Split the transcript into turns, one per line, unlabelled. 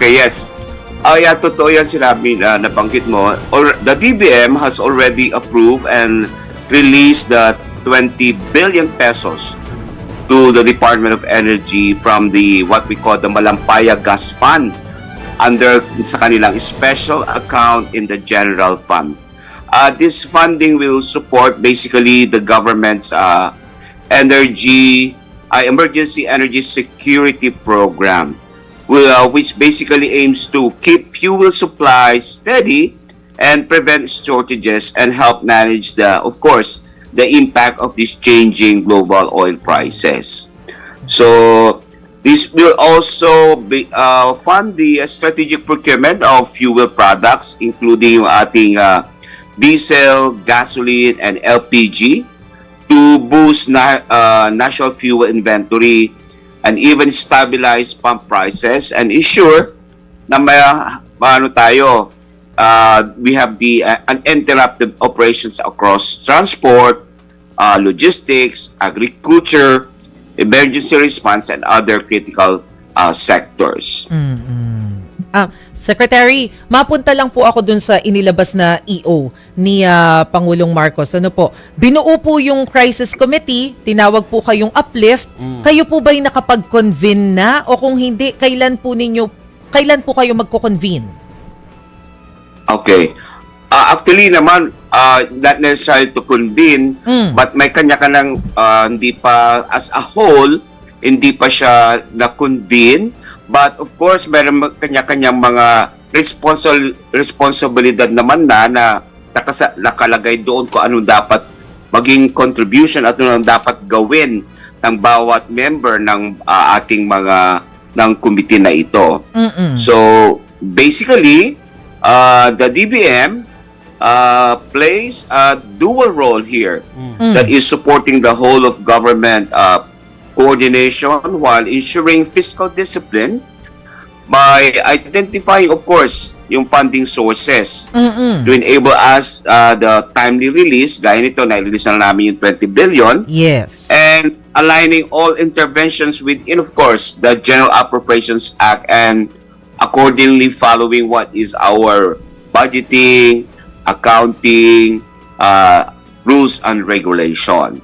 Okay, yes. Yeah, totoo yan sinabi na nabanggit mo. The DBM has already approved and released the 20 billion pesos to the Department of Energy from the what we call the Malampaya Gas Fund under sa kanilang special account in the General Fund. This funding will support basically the government's emergency energy security program, which basically aims to keep fuel supplies steady and prevent shortages and help manage of course, the impact of these changing global oil prices. So this will also fund the strategic procurement of fuel products, including yung ating diesel, gasoline, and LPG to boost national fuel inventory and even stabilize pump prices and ensure na we have the uninterrupted operations across transport, logistics, agriculture, emergency response, and other critical sectors.
Secretary, mapunta lang po ako dun sa inilabas na EO ni Pangulong Marcos. Ano po? Binuo po yung crisis committee, tinawag po kayong uplift. Kayo po ba'y nakapag-convene na o kung hindi, kailan po kayo magko-convene?
Okay. Actually naman, not necessary to convene, but may kanya-kanyang hindi pa as a whole, hindi pa siya na-convene. But of course, meron kanya-kanyang mga responsibilidad naman na nakalagay doon kung anong dapat maging contribution at anong dapat gawin ng bawat member ng ating ng committee na ito. So, basically, the DBM plays a dual role here that is supporting the whole of government coordination while ensuring fiscal discipline by identifying, of course, yung funding sources to enable us the timely release. Gaya nito, na-release na namin yung 20 billion.
Yes.
And aligning all interventions within, of course, the General Appropriations Act and accordingly following what is our budgeting, accounting, rules and regulation.